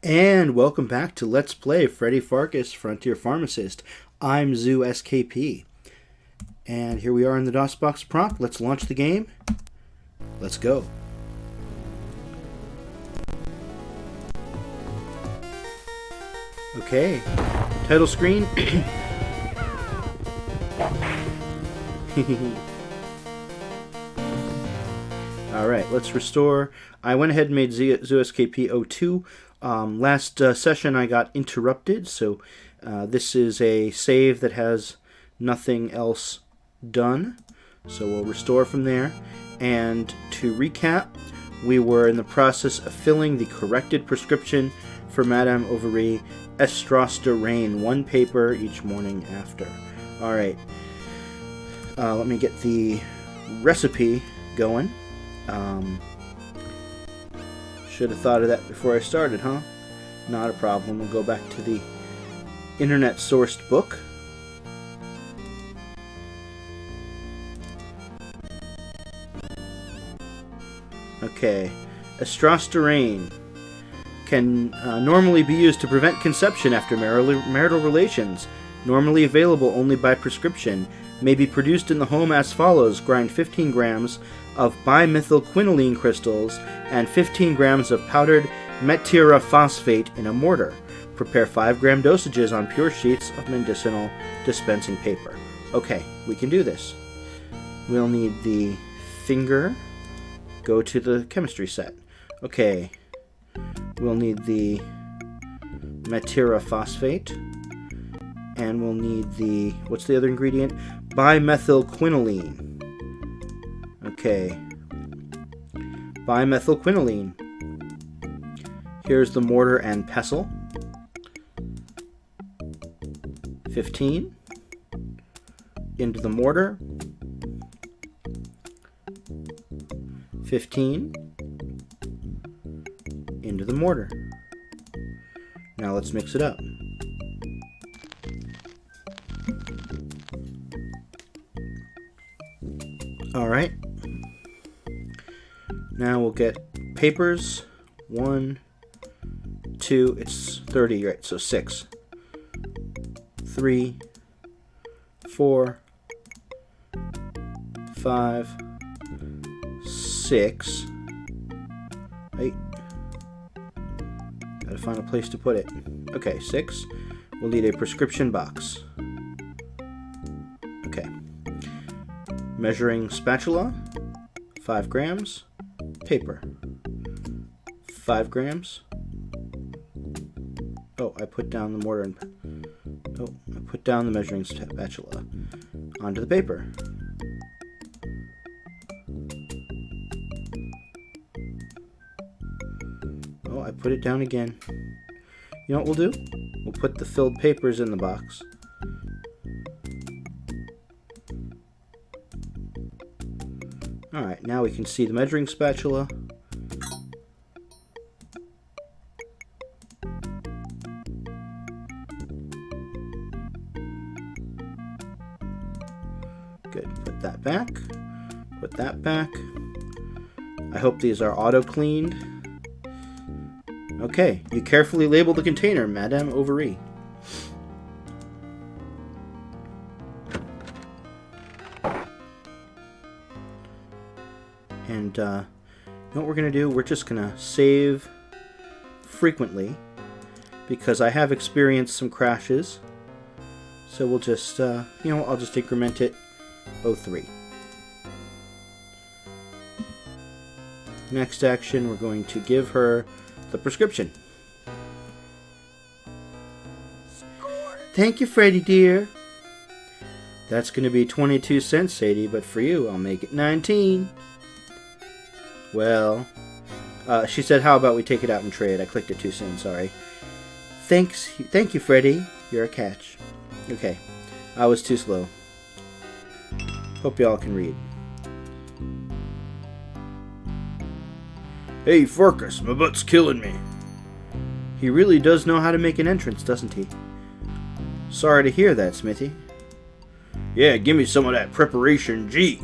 And welcome back to Let's Play Freddy Pharkas, Frontier Pharmacist. I'm Zoo SKP. And here we are in the DOSBox prompt. Let's launch the game. Let's go. Okay. Title screen. Alright, let's restore. I went ahead and made Zoo SKP 02. Last session I got interrupted, so this is a save that has nothing else done. So we'll restore from there. And to recap, we were in the process of filling the corrected prescription for Madame Overy Estrostarane, 1 paper each morning after. Alright, let me get the recipe going. Should have thought of that before I started, huh? Not a problem. We'll go back to the internet-sourced book. Okay. Estrostarane can normally be used to prevent conception after marital relations. Normally available only by prescription. May be produced in the home as follows. Grind 15 grams of bimethylquinoline crystals and 15 grams of powdered metiraphosphate in a mortar. Prepare 5-gram dosages on pure sheets of medicinal dispensing paper. Okay, we can do this. We'll need the finger. Go to the chemistry set. Okay, we'll need the metiraphosphate. And we'll need the, what's the other ingredient? Bimethylquinoline. Okay. Bimethylquinoline. Here's the mortar and pestle. 15 into the mortar. 15 into the mortar. Now let's mix it up. Alright. Now we'll get papers. 1, 2, it's 30, right? So 6. 3, 4, 5, 6. 8. Gotta find a place to put it. Okay, 6. We'll need a prescription box. Okay. Measuring spatula. 5 grams. Paper. 5 grams. Oh, I put down the mortar and... Oh, I put down the measuring spatula onto the paper. Oh, I put it down again. You know what we'll do? We'll put the filled papers in the box. Alright, now we can see the measuring spatula. Good. Put that back. Put that back. I hope these are auto-cleaned. Okay, you carefully label the container, Madame Overy. And, you know what we're going to do? We're just going to save frequently, because I have experienced some crashes. So we'll just, you know, I'll just increment it 03. Next action, we're going to give her the prescription. Thank you, Freddy dear. That's going to be 22 cents, Sadie, but for you, I'll make it 19. Well, she said, how about we take it out and trade? I clicked it too soon, sorry. Thank you, Freddy. You're a catch. Okay, I was too slow. Hope y'all can read. Hey, Pharkas, my butt's killing me. He really does know how to make an entrance, doesn't he? Sorry to hear that, Smithy. Yeah, give me some of that preparation G.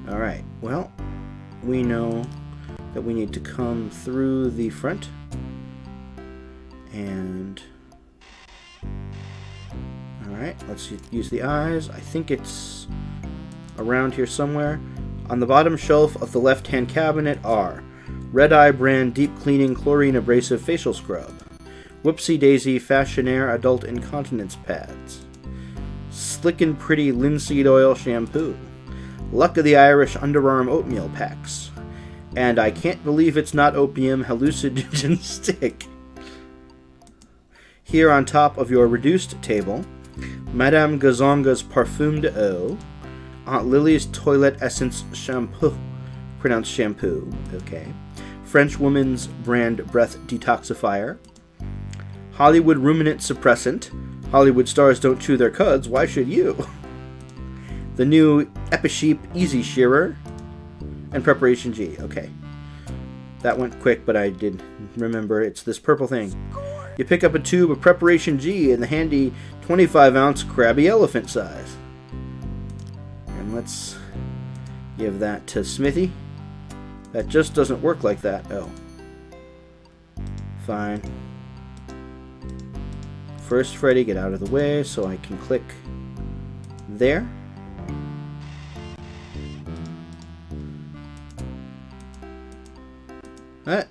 Alright, well, we know that we need to come through the front. And alright, let's use the eyes. I think it's around here somewhere. On the bottom shelf of the left-hand cabinet are Red Eye brand deep cleaning chlorine abrasive facial scrub, Whoopsie Daisy Fashionaire adult incontinence pads, Slick and Pretty linseed oil shampoo, Luck of the Irish underarm oatmeal packs, and I can't believe it's not opium hallucinogen stick. Here on top of your reduced table, Madame Gazonga's Parfum d'Eau, Aunt Lily's Toilette Essence Shampoo, pronounced shampoo, okay, French Woman's brand Breath Detoxifier, Hollywood Ruminant Suppressant, Hollywood stars don't chew their cuds, why should you? The new Episheep Easy Shearer, and Preparation G, okay. That went quick, but I did remember it's this purple thing. You pick up a tube of Preparation G in the handy 25-ounce Krabby Elephant size. And let's give that to Smithy. That just doesn't work like that. Oh. Fine. First, Freddy, get out of the way so I can click there. What?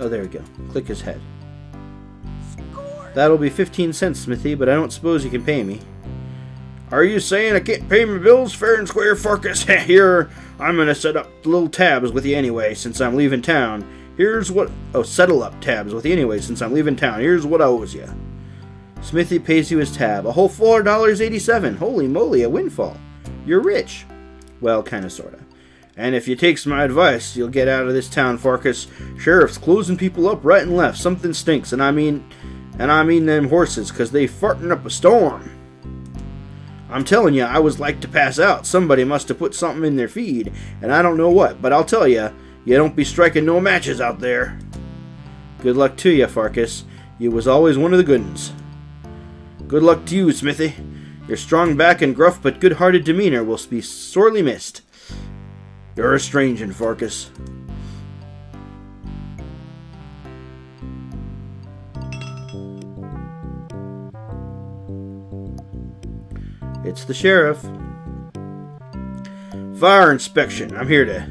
Oh, there we go. Click his head. That'll be 15 cents, Smithy, but I don't suppose you can pay me. Are you saying I can't pay my bills fair and square, Farkas? Here, I'm gonna set up little tabs with you anyway, since I'm leaving town. Here's what... Oh, settle up tabs with you anyway, since I'm leaving town. Here's what I owes you. Smithy pays you his tab. A whole $4.87. Holy moly, a windfall. You're rich. Well, kinda, sorta. And if you takes my advice, you'll get out of this town, Farkas. Sheriff's closing people up right and left. Something stinks, and I mean them horses, 'cause they farting up a storm. I'm telling you, I was like to pass out. Somebody must have put something in their feed, and I don't know what, but I'll tell you, you don't be striking no matches out there. Good luck to you, Farkas. You was always one of the good uns. Good luck to you, Smithy. Your strong back and gruff but good-hearted demeanor will be sorely missed. You're a strange un, Farkas. It's the sheriff. Fire inspection. I'm here to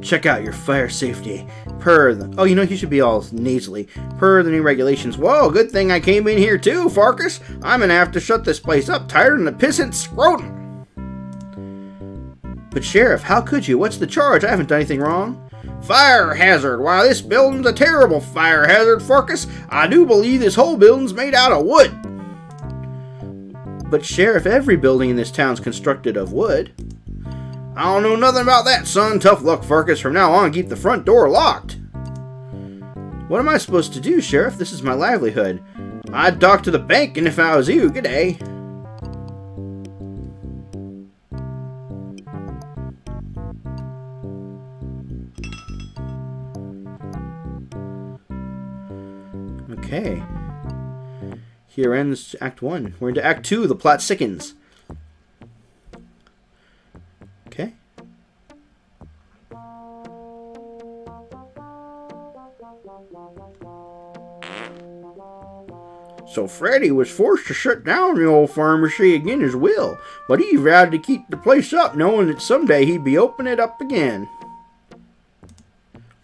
check out your fire safety. Oh, you know, you should be all nasally. Per the new regulations. Whoa, good thing I came in here too, Farkas. I'm gonna have to shut this place up. Tired of the pissant scrotum. But Sheriff, how could you? What's the charge? I haven't done anything wrong. Fire hazard. Why, this building's a terrible fire hazard, Farkas. I do believe this whole building's made out of wood. But Sheriff, every building in this town's constructed of wood. I don't know nothing about that, son. Tough luck, Farkas. From now on, keep the front door locked. What am I supposed to do, Sheriff? This is my livelihood. I'd talk to the bank, and if I was you, good day. Okay. Here ends Act 1. We're into Act 2. The plot sickens. Okay. So Freddy was forced to shut down the old pharmacy again his will, but he vowed to keep the place up, knowing that someday he'd be opening it up again.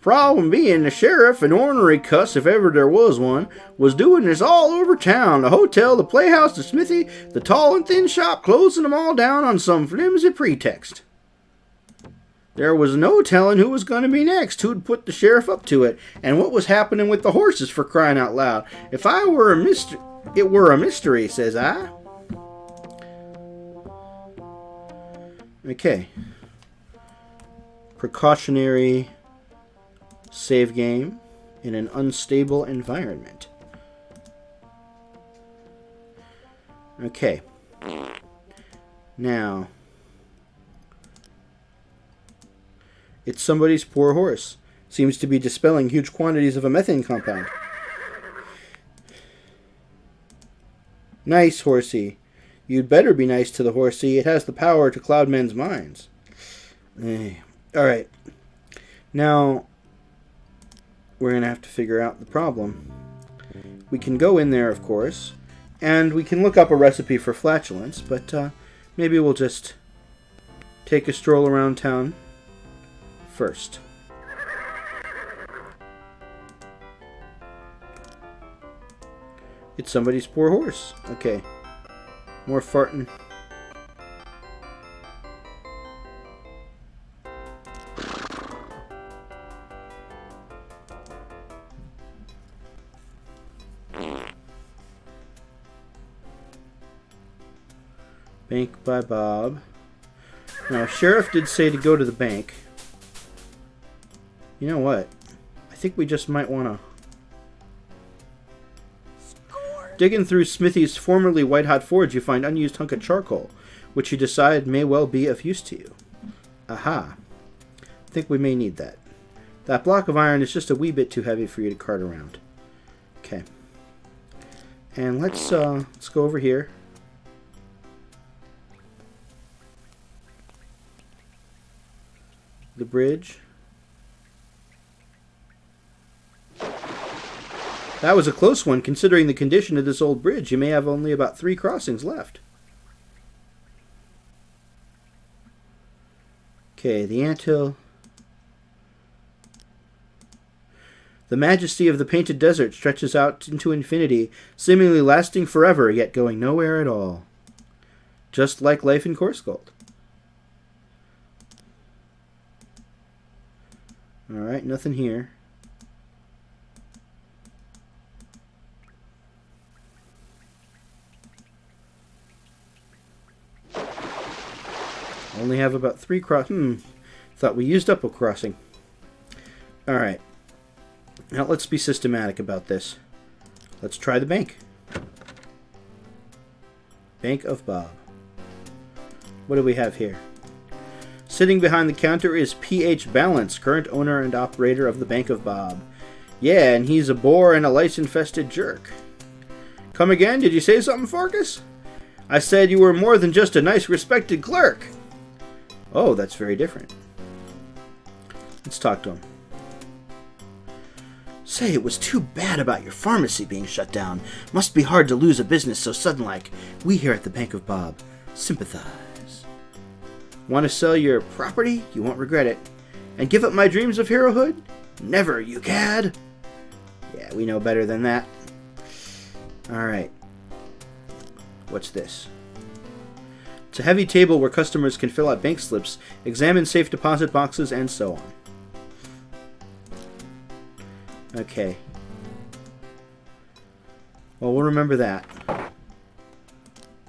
Problem being, the sheriff, an ornery cuss if ever there was one, was doing this all over town. The hotel, the playhouse, the smithy, the tall and thin shop, closing them all down on some flimsy pretext. There was no telling who was going to be next, who'd put the sheriff up to it, and what was happening with the horses, for crying out loud. If I were a mystery, it were a mystery, says I. Okay. Precautionary save game in an unstable environment. Okay. Now, it's somebody's poor horse. Seems to be dispelling huge quantities of a methane compound. Nice, horsey. You'd better be nice to the horsey. It has the power to cloud men's minds. Alright. Now, we're going to have to figure out the problem. We can go in there, of course, and we can look up a recipe for flatulence, but maybe we'll just take a stroll around town first. It's somebody's poor horse. Okay. More farting. Bank by Bob. Now, Sheriff did say to go to the bank. You know what? I think we just might want to... Digging through Smithy's formerly white-hot forge, you find unused hunk of charcoal, which you decide may well be of use to you. Aha. I think we may need that. That block of iron is just a wee bit too heavy for you to cart around. Okay. And let's go over here. The bridge. That was a close one, considering the condition of this old bridge. You may have only about 3 crossings left. Okay, the anthill. The majesty of the painted desert stretches out into infinity, seemingly lasting forever, yet going nowhere at all. Just like life in Corsgold. Alright, nothing here. Only have about 3 thought we used up a crossing. Alright. Now let's be systematic about this. Let's try the bank. Bank of Bob. What do we have here? Sitting behind the counter is P.H. Balance, current owner and operator of the Bank of Bob. Yeah, and he's a bore and a lice-infested jerk. Come again? Did you say something, Pharkas? I said you were more than just a nice, respected clerk. Oh, that's very different. Let's talk to him. Say, it was too bad about your pharmacy being shut down. Must be hard to lose a business so sudden like. We here at the Bank of Bob sympathize. Want to sell your property? You won't regret it. And give up my dreams of herohood? Never, you cad. Yeah, we know better than that. Alright. What's this? It's a heavy table where customers can fill out bank slips, examine safe deposit boxes, and so on. Okay. Well, we'll remember that.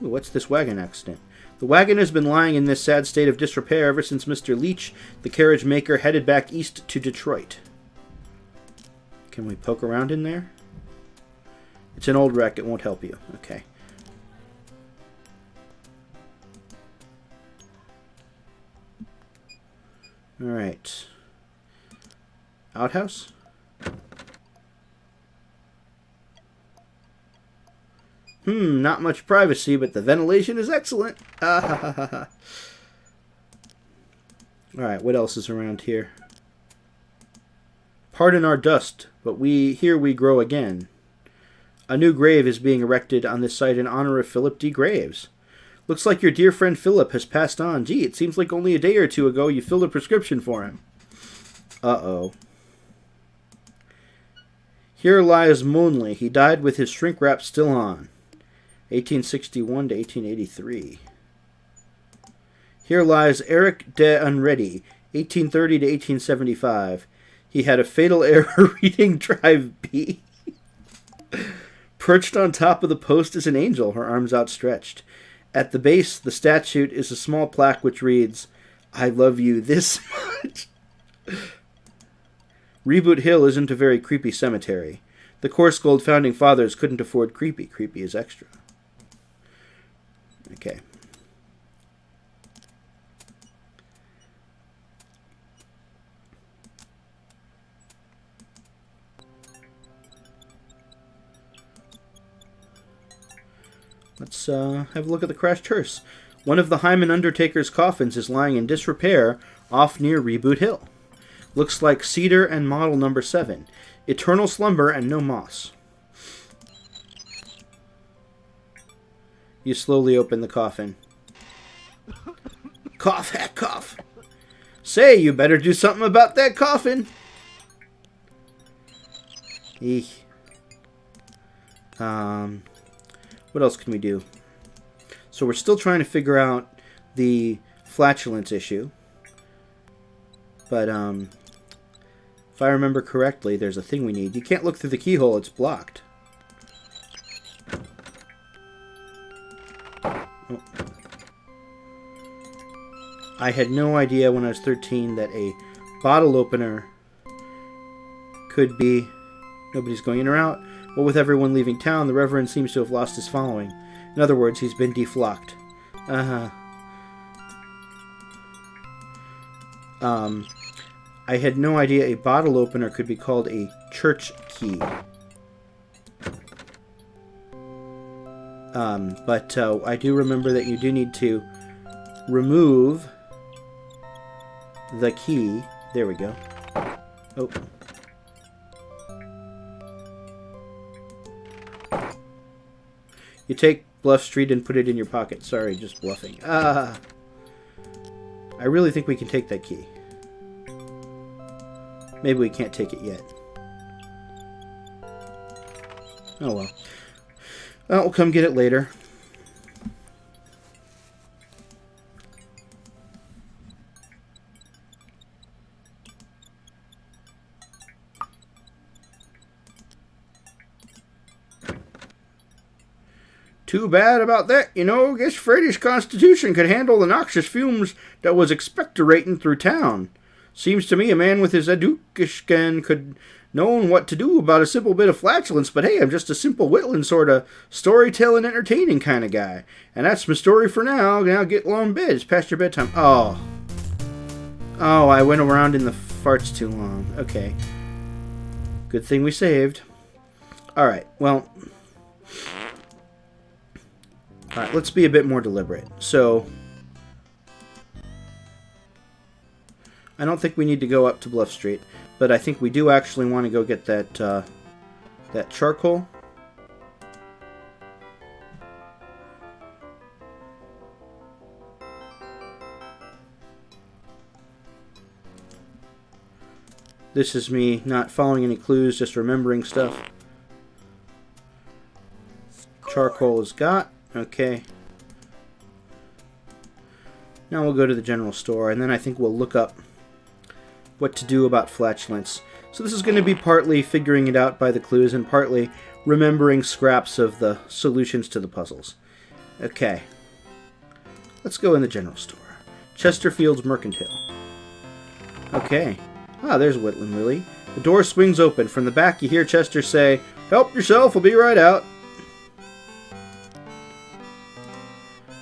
Ooh, what's this wagon accident? The wagon has been lying in this sad state of disrepair ever since Mr. Leach, the carriage maker, headed back east to Detroit. Can we poke around in there? It's an old wreck. It won't help you. Okay. Alright. Outhouse? Not much privacy, but the ventilation is excellent. Alright, what else is around here? Pardon our dust, but here we grow again. A new grave is being erected on this site in honor of Philip D. Graves. Looks like your dear friend Philip has passed on. Gee, it seems like only a day or two ago you filled a prescription for him. Uh-oh. Here lies Moonley. He died with his shrink wrap still on. 1861 to 1883. Here lies Eric de Unready. 1830 to 1875. He had a fatal error reading Drive B. Perched on top of the post is an angel, her arms outstretched. At the base, the statue is a small plaque which reads, I love you this much. Reboot Hill isn't a very creepy cemetery. The Corsgold founding fathers couldn't afford creepy. Creepy is extra. Okay. Let's have a look at the crashed hearse. One of the Hyman Undertaker's coffins is lying in disrepair off near Reboot Hill. Looks like cedar and model number 7. Eternal slumber and no moss. You slowly open the coffin. Cough, hack, cough. Say, you better do something about that coffin. Eek. What else can we do? So we're still trying to figure out the flatulence issue. But, if I remember correctly, there's a thing we need. You can't look through the keyhole, it's blocked. Oh. I had no idea when I was 13 that a bottle opener could be... Nobody's going in or out. Well, with everyone leaving town, the Reverend seems to have lost his following. In other words, he's been deflocked. I had no idea a bottle opener could be called a church key. But I do remember that you do need to remove the key. There we go. Oh. You take Bluff Street and put it in your pocket. Sorry, just bluffing. I really think we can take that key. Maybe we can't take it yet. Oh well. Well, we'll come get it later. Too bad about that, you know. Guess Freddy's constitution could handle the noxious fumes that was expectorating through town. Seems to me a man with his education could known what to do about a simple bit of flatulence, but hey, I'm just a simple whittling sort of storytelling, entertaining kind of guy. And that's my story for now. Now get long bed. It's past your bedtime. Oh, I went around in the farts too long. Okay. Good thing we saved. Alright, well... Alright, let's be a bit more deliberate. So, I don't think we need to go up to Bluff Street, but I think we do actually want to go get that, that charcoal. This is me not following any clues, just remembering stuff. Charcoal is got. Okay. Now we'll go to the general store, and then I think we'll look up what to do about flatulence. So this is going to be partly figuring it out by the clues, and partly remembering scraps of the solutions to the puzzles. Okay. Let's go in the general store. Chesterfield's Mercantile. Okay. Ah, there's Whitland Willie. The door swings open. From the back you hear Chester say, "Help yourself, we'll be right out."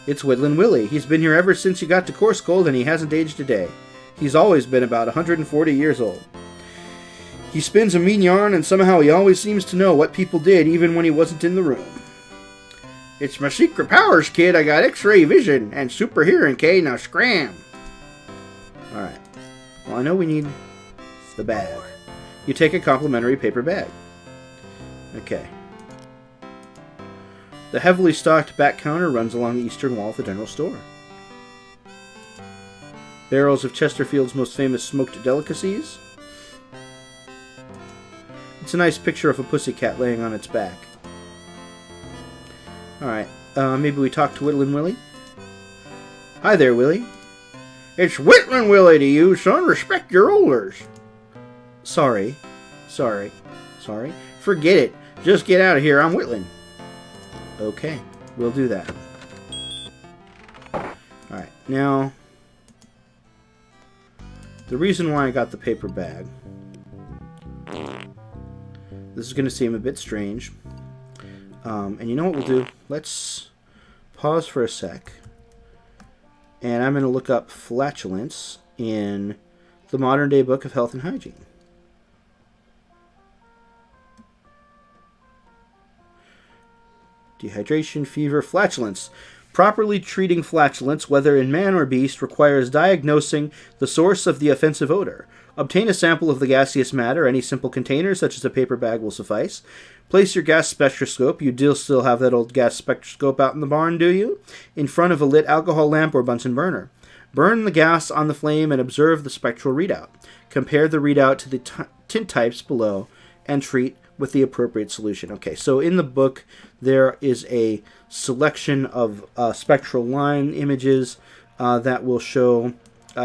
It's Whitland Willie. He's been here ever since he got to Corscold, and he hasn't aged a day. He's always been about 140 years old. He spins a mean yarn, and somehow he always seems to know what people did, even when he wasn't in the room. "It's my secret powers, kid. I got X-ray vision and super hearing, K. Now scram." Alright. Well, I know we need the bag. You take a complimentary paper bag. Okay. The heavily stocked back counter runs along the eastern wall of the general store. Barrels of Chesterfield's most famous smoked delicacies. It's a nice picture of a pussycat laying on its back. Alright, maybe we talk to Whitland Willie? "Hi there, Willie." "It's Whitland Willie to you, son. Respect your elders." Sorry. Forget it. Just get out of here. I'm Whitland." Okay, we'll do that. Alright, now... the reason why I got the paper bag... this is going to seem a bit strange. And you know what we'll do? Let's pause for a sec. And I'm going to look up flatulence in the Modern Day Book of Health and Hygiene. Dehydration, fever, flatulence. Properly treating flatulence, whether in man or beast, requires diagnosing the source of the offensive odor. Obtain a sample of the gaseous matter. Any simple container, such as a paper bag, will suffice. Place your gas spectroscope. You do still have that old gas spectroscope out in the barn, do you? In front of a lit alcohol lamp or Bunsen burner. Burn the gas on the flame and observe the spectral readout. Compare the readout to the tint types below and treat with the appropriate solution. Okay, so in the book there is a selection of spectral line images that will show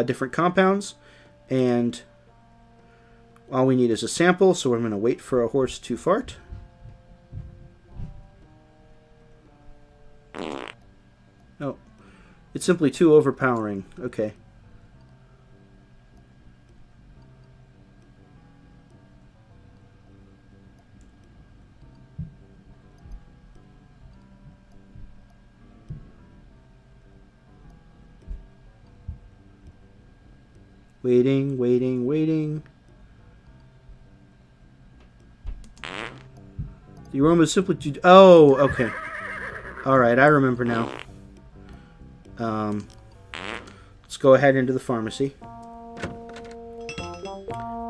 different compounds, and all we need is a sample, so I'm going to wait for a horse to fart. Oh, it's simply too overpowering. Okay. Waiting, waiting, waiting. The aroma is simply too... Oh, okay. Alright, I remember now. Let's go ahead into the pharmacy.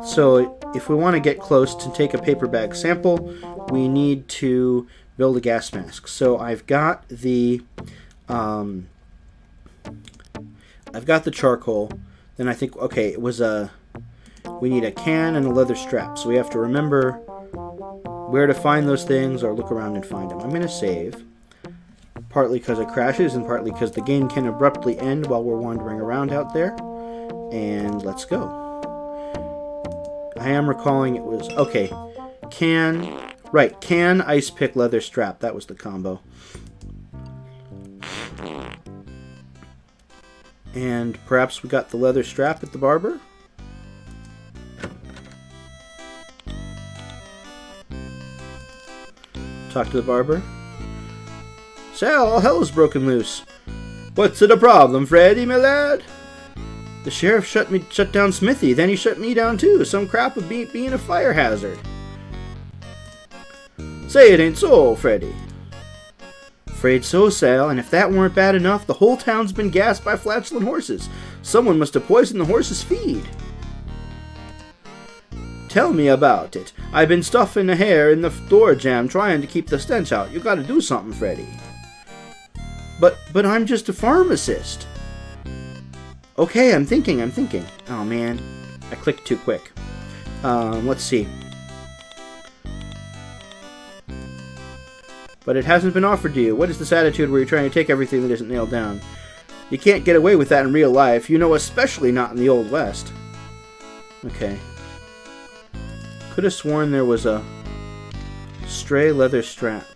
So, if we want to get close to take a paper bag sample, we need to build a gas mask. So, I've got the charcoal. Then I think, okay, it was we need a can and a leather strap. So we have to remember where to find those things or look around and find them. I'm going to save, partly because it crashes and partly because the game can abruptly end while we're wandering around out there. And let's go. I am recalling it was, okay, can, ice pick, leather strap. That was the combo. And perhaps we got the leather strap at the barber? Talk to the barber. Sal, all hell is broken loose. What's it a problem, Freddy, my lad? The sheriff shut down Smithy, then he shut me down too. Some crap of being a fire hazard. Say it ain't so, Freddy. Afraid so, Sal, and if that weren't bad enough, the whole town's been gassed by flatulent horses. Someone must have poisoned the horse's feed. Tell me about it. I've been stuffing a hair in the door jamb trying to keep the stench out. You gotta do something, Freddy. But I'm just a pharmacist. Okay, I'm thinking. Oh, man. I clicked too quick. Let's see. But it hasn't been offered to you. What is this attitude where you're trying to take everything that isn't nailed down? You can't get away with that in real life, you know, especially not in the Old West. Okay. Could have sworn there was a stray leather strap.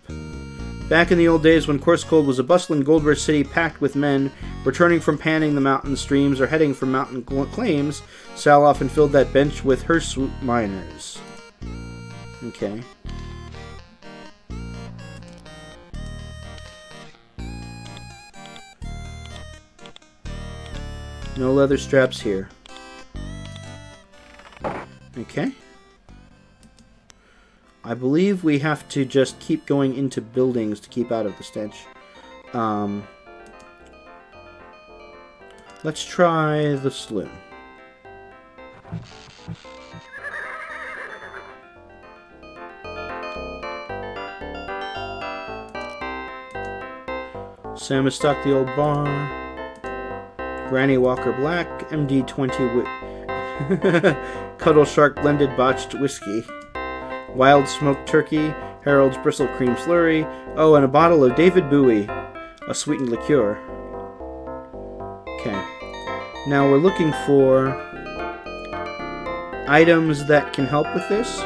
Back in the old days when Corscold was a bustling gold rush city packed with men returning from panning the mountain streams or heading for mountain claims, Sal often filled that bench with hirsute miners. Okay. No leather straps here. Okay. I believe we have to just keep going into buildings to keep out of the stench. Let's try the saloon. Sam has stocked the old bar. Granny Walker Black, MD20 Cuddle Shark Blended Botched Whiskey, Wild Smoked Turkey, Harold's Bristle Cream Slurry, oh, and a bottle of David Bowie, a sweetened liqueur. Okay. Now we're looking for items that can help with this.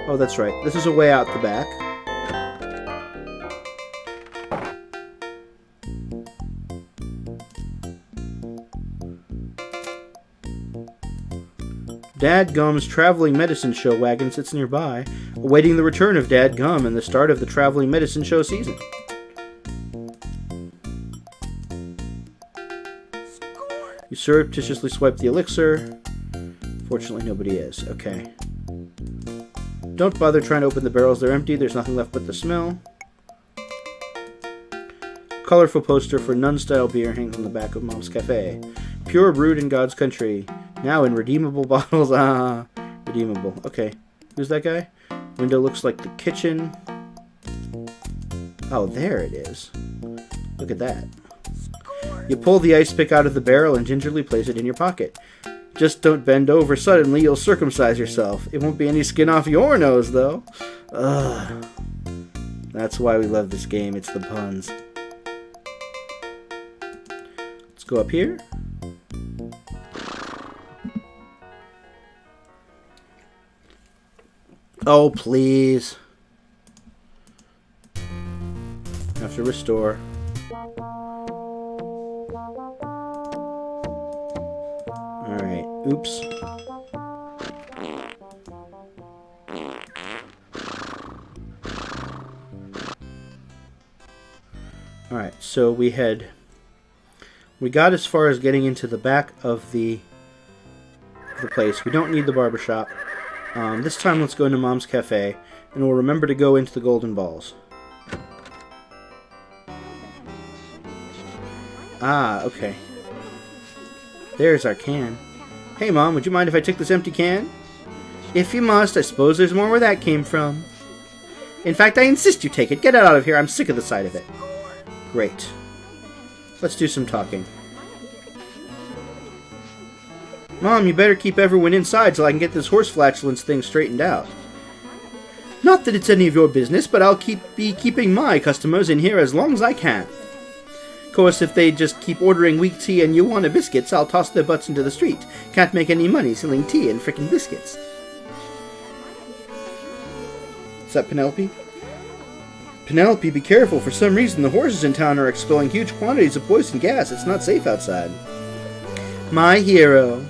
Oh, that's right. This is a way out the back. Dad Gum's traveling medicine show wagon sits nearby, awaiting the return of Dad Gum and the start of the traveling medicine show season. You surreptitiously swipe the elixir. Fortunately, nobody is. Okay. Don't bother trying to open the barrels. They're empty. There's nothing left but the smell. Colorful poster for nun-style beer hangs on the back of Mom's Cafe. Pure brewed in God's country. Now in redeemable bottles. Ah, redeemable. Okay. Who's that guy? Window looks like the kitchen. Oh, there it is. Look at that. You pull the ice pick out of the barrel and gingerly place it in your pocket. Just don't bend over suddenly, you'll circumcise yourself. It won't be any skin off your nose, though. Ugh. That's why we love this game, it's the puns. Let's go up here. Oh, please. Have to restore. Alright, oops. Alright, so we got as far as getting into the back of the place. We don't need the barbershop. This time let's go into Mom's Cafe, and we'll remember to go into the golden balls. Ah, okay. There's our can. Hey, Mom, would you mind if I took this empty can? If you must, I suppose there's more where that came from. In fact, I insist you take it. Get it out of here. I'm sick of the sight of it. Great. Let's do some talking. Mom, you better keep everyone inside till I can get this horse flatulence thing straightened out. Not that it's any of your business, but I'll be keeping my customers in here as long as I can. Of course, if they just keep ordering weak tea and Iowana biscuits, I'll toss their butts into the street. Can't make any money selling tea and frickin' biscuits. Is that Penelope? Penelope, be careful. For some reason, the horses in town are expelling huge quantities of poison gas. It's not safe outside. My hero.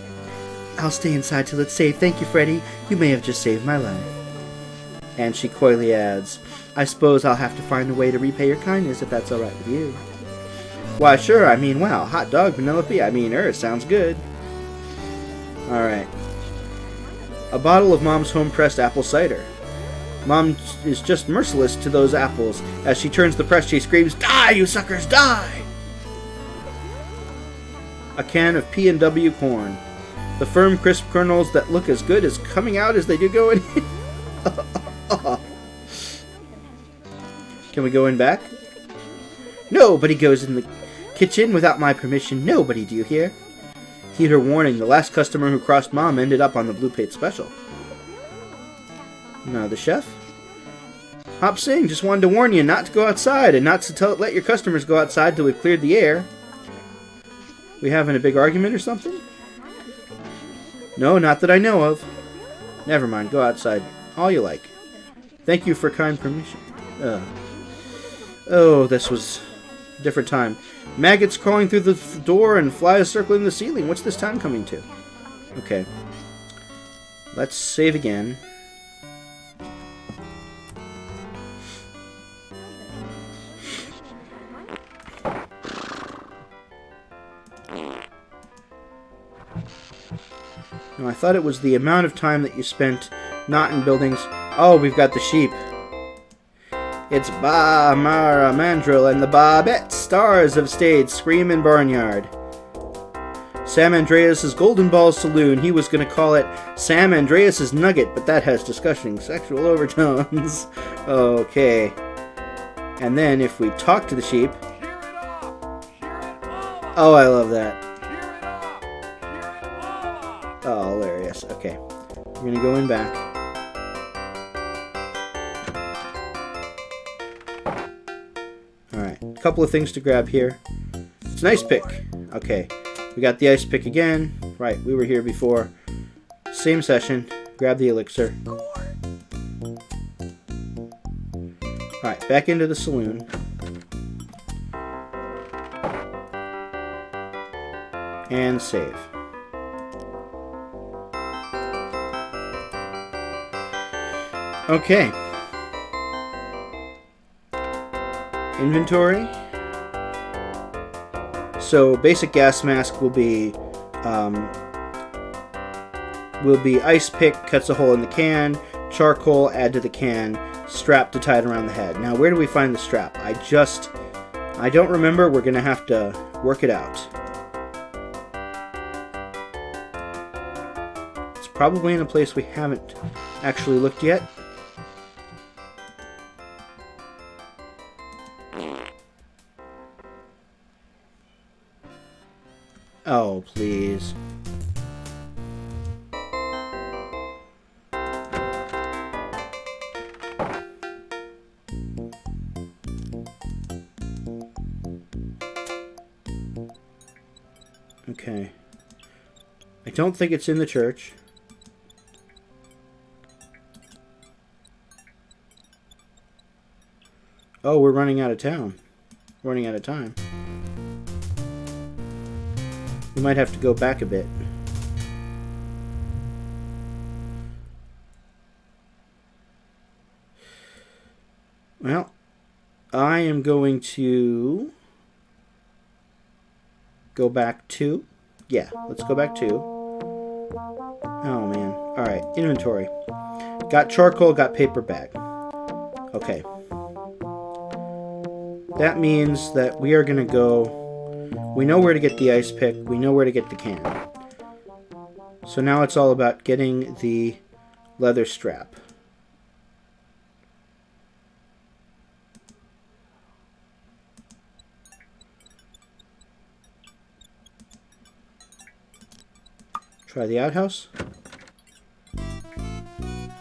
I'll stay inside till it's safe. Thank you, Freddy. You may have just saved my life. And she coyly adds, I suppose I'll have to find a way to repay your kindness if that's alright with you. Why, sure. I mean, wow. Hot dog, Penelope. I mean, sounds good. Alright. A bottle of Mom's home-pressed apple cider. Mom is just merciless to those apples. As she turns the press, she screams, Die, you suckers, die! A can of P&W corn. The firm, crisp kernels that look as good as coming out as they do going in. Can we go in back? Nobody goes in the kitchen without my permission. Nobody, do you hear? Heed her warning. The last customer who crossed Mom ended up on the Blue Plate Special. Now the chef? Hop Sing, just wanted to warn you not to go outside and not to let your customers go outside till we've cleared the air. We having a big argument or something? No, not that I know of. Never mind, go outside. All you like. Thank you for kind permission. Oh, this was a different time. Maggots crawling through the door and flies circling the ceiling. What's this town coming to? Okay. Let's save again. No, I thought it was the amount of time that you spent not in buildings. Oh, we've got the sheep. It's Ba Mara Mandrill and the Bobettes, stars of stage Scream and Barnyard. Sam Andreas' Golden Balls Saloon. He was going to call it Sam Andreas' Nugget, but that has disgusting sexual overtones. Okay. And then if we talk to the sheep... Oh, I love that. Oh, hilarious. Okay. We're going to go in back. Alright. A couple of things to grab here. It's an ice pick. Okay. We got the ice pick again. Right. We were here before. Same session. Grab the elixir. Alright. Back into the saloon. And save. Okay. Inventory. So basic gas mask will be ice pick, cuts a hole in the can, charcoal, add to the can, strap to tie it around the head. Now where do we find the strap? I just I don't remember. We're going to have to work it out. It's probably in a place we haven't actually looked yet. Oh, please. Okay. I don't think it's in the church. Oh, we're running out of town. Running out of time. We might have to go back a bit. Well, I am going to go back to... Yeah, let's go back to... Oh, man. Alright, inventory. Got charcoal, got paper bag. Okay. That means that we are going to go... We know where to get the ice pick. We know where to get the can. So now it's all about getting the leather strap. Try the outhouse.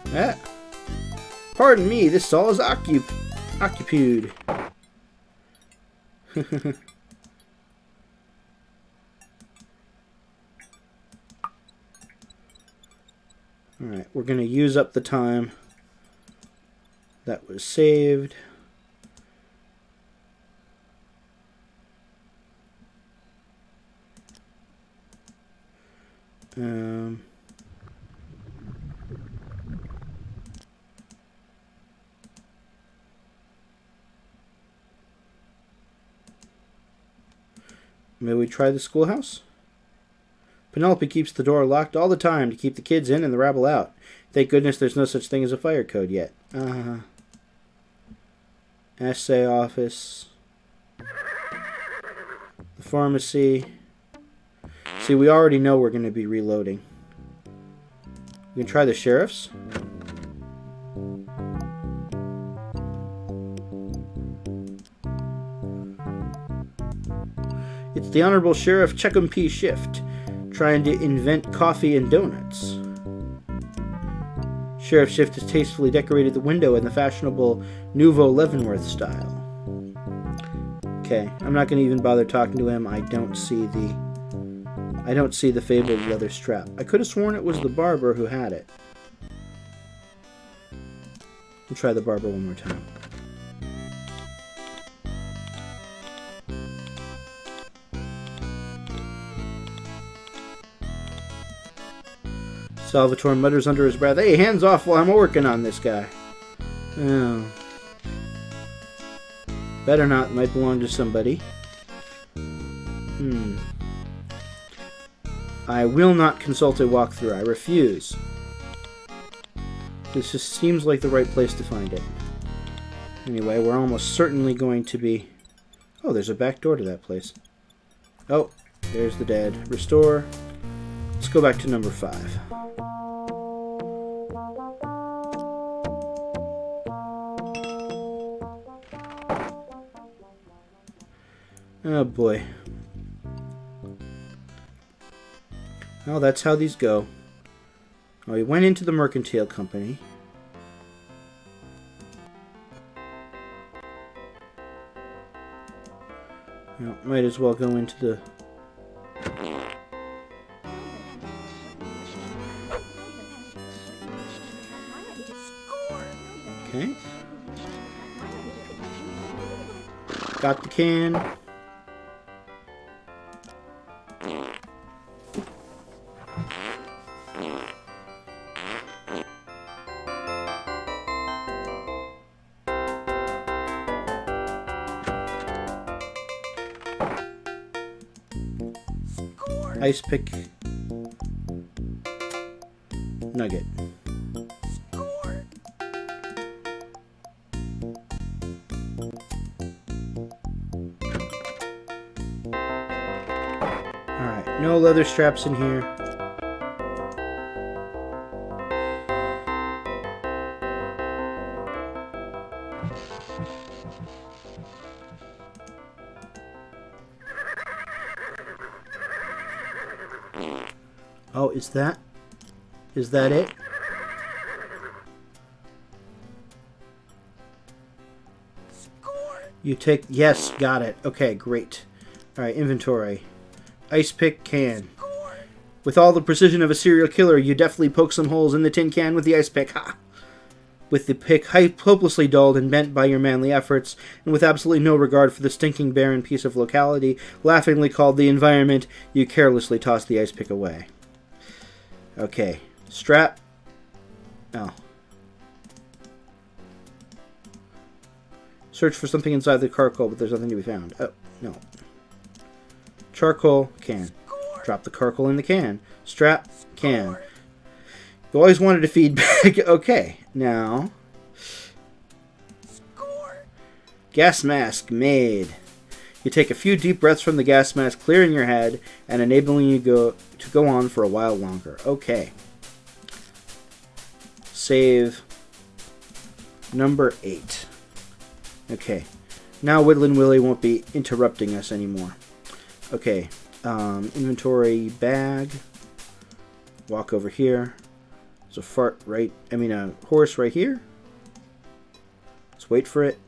Ah. Pardon me, this stall is occupied. Alright, we're going to use up the time that was saved. May we try the schoolhouse? Penelope keeps the door locked all the time to keep the kids in and the rabble out. Thank goodness there's no such thing as a fire code yet. Assay office. The pharmacy. See, we already know we're going to be reloading. We can try the sheriff's. It's the Honorable Sheriff Checkham P. Shift, trying to invent coffee and donuts. Sheriff Shift has tastefully decorated the window in the fashionable Nouveau Leavenworth style. Okay, I'm not going to even bother talking to him. I don't see the fabled leather strap. I could have sworn it was the barber who had it. We'll try the barber one more time. Salvatore mutters under his breath, "Hey, hands off while I'm working on this guy." Oh. Better not, might belong to somebody. I will not consult a walkthrough. I refuse. This just seems like the right place to find it. Anyway, we're almost certainly going to be... Oh, there's a back door to that place. Oh, there's the dead. Restore. Let's go back to number 5. Oh boy. Well, that's how these go. Oh, he went into the mercantile company. Well, might as well go into the... Okay. Got the can. Ice pick nugget. Score. No leather straps in here. Oh, is that it? Score. You take... Yes, got it. Okay, great. Alright, inventory. Ice pick can. Score. With all the precision of a serial killer, you deftly poke some holes in the tin can with the ice pick. Ha! With the pick hopelessly dulled and bent by your manly efforts, and with absolutely no regard for the stinking barren piece of locality, laughingly called the environment, you carelessly toss the ice pick away. Okay. Strap. Oh. Search for something inside the charcoal, but there's nothing to be found. Oh, no. Charcoal, can. Drop the charcoal in the can. Strap, can. You always wanted a feedback. Okay, now. Score. Gas mask made. You take a few deep breaths from the gas mask, clearing your head and enabling you to go on for a while longer. Okay. Save number 8. Okay. Now Whittling Willie won't be interrupting us anymore. Okay. Inventory bag. Walk over here. There's a horse right here. Let's wait for it.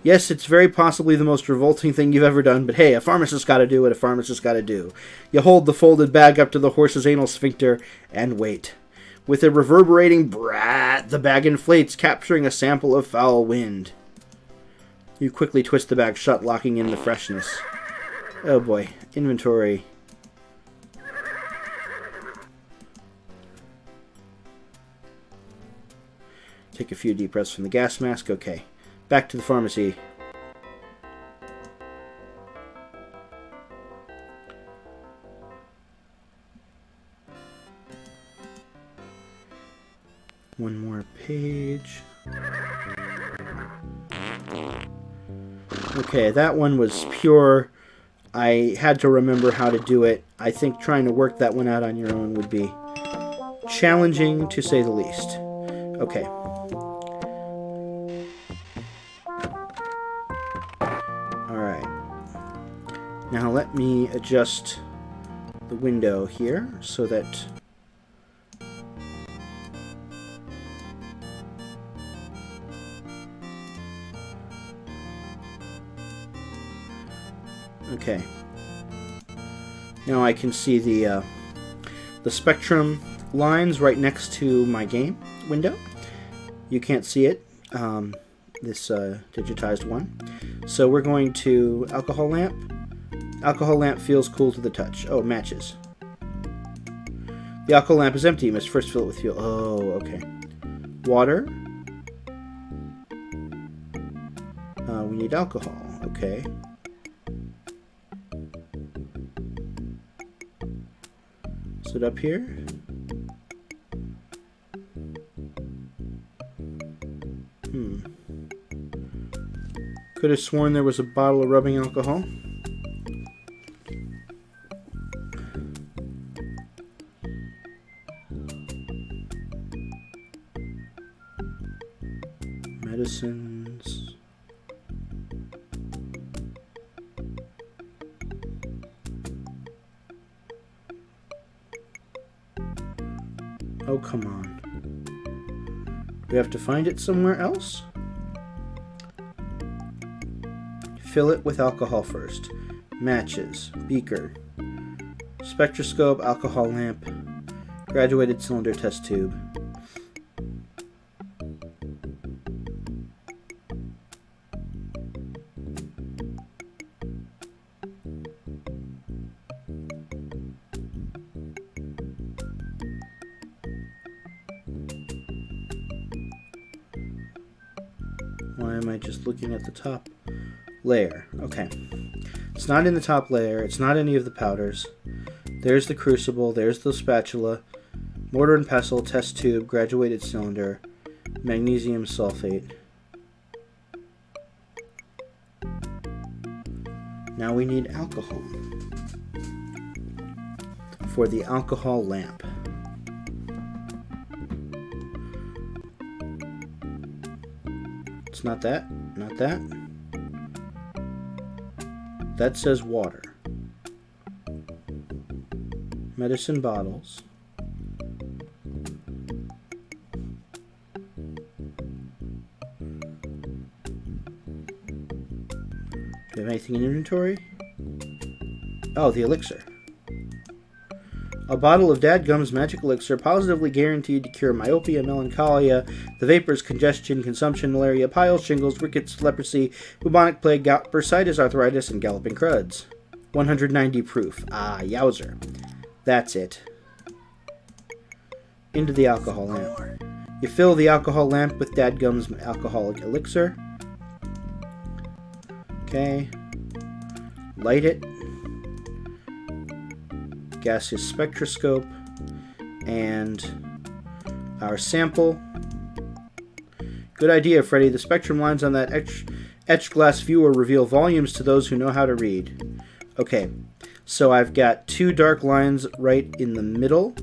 Yes, it's very possibly the most revolting thing you've ever done, but hey, a pharmacist gotta do what a pharmacist gotta do. You hold the folded bag up to the horse's anal sphincter and wait. With a reverberating brat, the bag inflates, capturing a sample of foul wind. You quickly twist the bag shut, locking in the freshness. Oh boy. Inventory. Take a few deep breaths from the gas mask. Okay. Back to the pharmacy. One more page. Okay, that one was pure. I had to remember how to do it. I think trying to work that one out on your own would be challenging, to say the least. Okay. Now let me adjust the window here so that okay. Now I can see the spectrum lines right next to my game window. You can't see it, this digitized one. So we're going to alcohol lamp. Alcohol lamp feels cool to the touch. Oh, matches. The alcohol lamp is empty. You must first fill it with fuel. Oh, okay. Water. We need alcohol. Okay. Is it up here? Could have sworn there was a bottle of rubbing alcohol. Medicines. Oh, come on. Do we have to find it somewhere else? Fill it with alcohol first. Matches. Beaker. Spectroscope. Alcohol lamp. Graduated cylinder test tube. Why am I just looking at the top layer? Okay. It's not in the top layer. It's not any of the powders. There's the crucible. There's the spatula. Mortar and pestle, test tube, graduated cylinder. magnesium sulfate. Now we need alcohol for the alcohol lamp. It's not that, not that. That says water. Medicine bottles. Do we have anything in inventory? Oh, the elixir. A bottle of Dadgum's magic elixir, positively guaranteed to cure myopia, melancholia, the vapors, congestion, consumption, malaria, piles, shingles, rickets, leprosy, bubonic plague, gout, bursitis, arthritis, and galloping cruds. 190 proof. Ah, yowzer. That's it. Into the alcohol lamp. You fill the alcohol lamp with Dadgum's alcoholic elixir. Okay. Light it. Gaseous spectroscope. And our sample. Good idea, Freddy. The spectrum lines on that etched glass viewer reveal volumes to those who know how to read. Okay. So I've got 2 dark lines right in the middle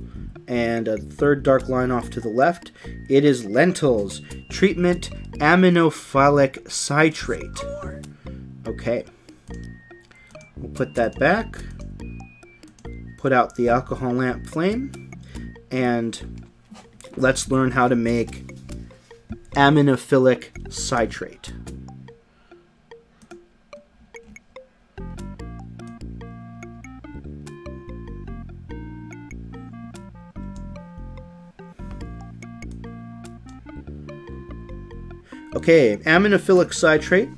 and a 3rd dark line off to the left. It is lentils. Treatment aminophilic citrate. Okay. We'll put that back. Put out the alcohol lamp flame. And let's learn how to make aminophilic citrate. Okay, aminophilic citrate,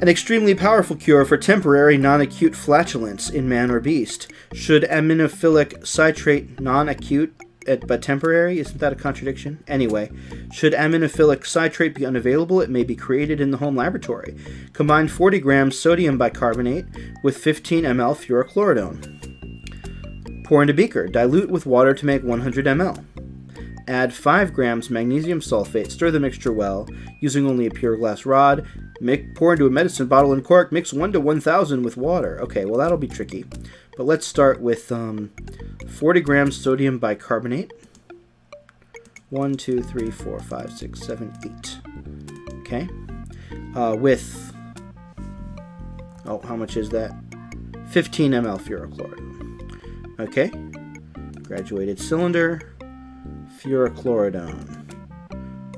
an extremely powerful cure for temporary non-acute flatulence in man or beast. Should aminophilic citrate non-acute but temporary? Isn't that a contradiction? Anyway, should aminophilic citrate be unavailable, it may be created in the home laboratory. Combine 40 grams sodium bicarbonate with 15 ml fluorochloridone. Pour into beaker. Dilute with water to make 100 ml. Add 5 grams magnesium sulfate. Stir the mixture well, using only a pure glass rod. Pour into a medicine bottle and cork. Mix 1 to 1,000 with water. Okay, well that'll be tricky. But let's start with 40 grams sodium bicarbonate. 1, 2, 3, 4, 5, 6, 7, 8. Okay. With... oh, how much is that? 15 ml fluorochloridone. Okay. Graduated cylinder. Fluorochloridone.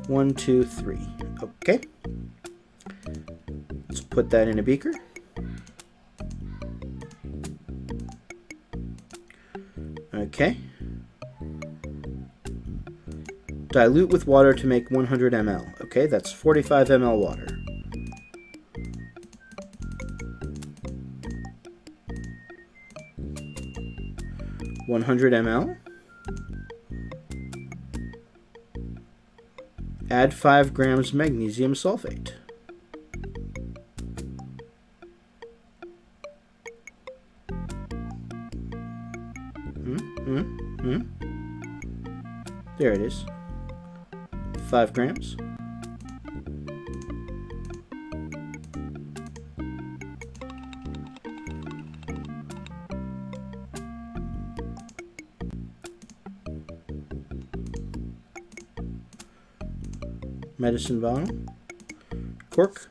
1, 2, 3. Okay. Let's put that in a beaker. Okay. Dilute with water to make 100 ml. Okay, that's 45 ml water. (100 ml). Add 5 grams magnesium sulfate. There it is. 5 grams. Medicine bottle. Cork.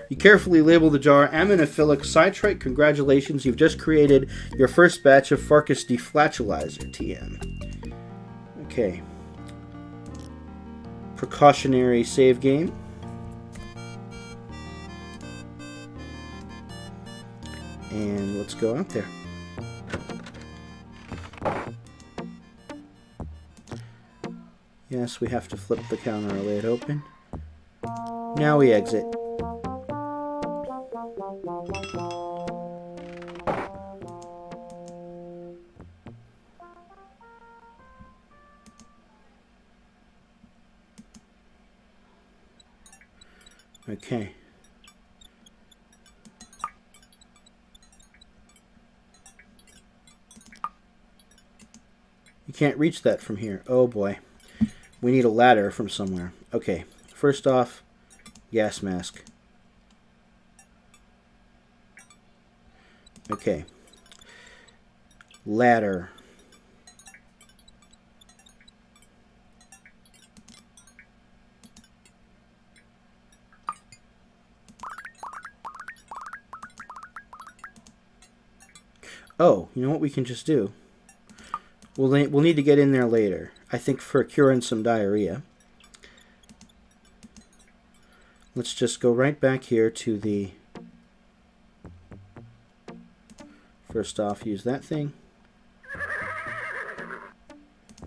You carefully label the jar aminophilic citrate. Congratulations, you've just created your first batch of Pharkas deflatulizer, TM. Okay. Precautionary save game. And let's go out there. Yes, we have to flip the counter lid open. Now we exit. Okay. You can't reach that from here. Oh boy. We need a ladder from somewhere. Okay, first off, gas mask. Okay. Ladder. Oh, you know what we can just do? We'll need to get in there later. I think for curing some diarrhea. Let's just go right back here to the... First off, use that thing.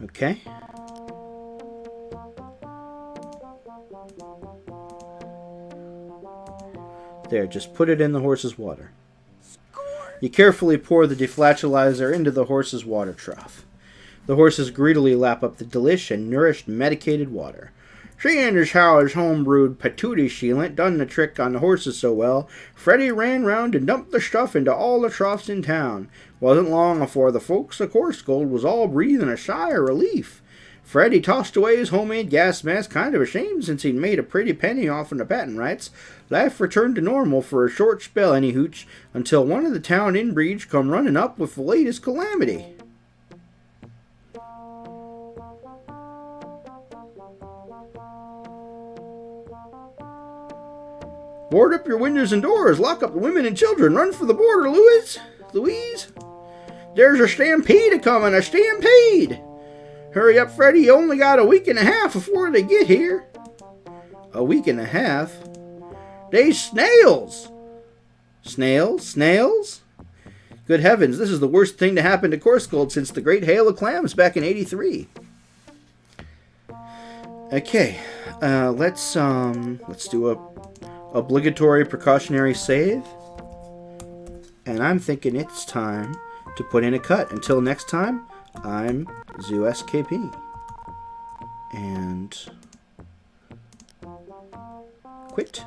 Okay. There, just put it in the horse's water. You carefully pour the deflatulizer into the horse's water trough. The horses greedily lap up the delish and nourished medicated water. Seeing as how his home-brewed patootie sealant done the trick on the horses so well, Freddy ran round and dumped the stuff into all the troughs in town. Wasn't long afore the folks of Corsgold was all breathing a sigh of relief. Freddy tossed away his homemade gas mask, kind of ashamed since he'd made a pretty penny off in the patent rights. Life returned to normal for a short spell, any hooch, until one of the town inbreeds come running up with the latest calamity. Board up your windows and doors, lock up the women and children, run for the border, Louise. There's a stampede a-comin', a stampede! Hurry up, Freddy, you only got a week and a half before they get here. A week and a half? They's snails! Snails? Good heavens, this is the worst thing to happen to Corsgold since the great hail of clams back in '83. Okay, let's do a obligatory precautionary save. And I'm thinking it's time to put in a cut. Until next time, I'm Zoo SKP. And quit.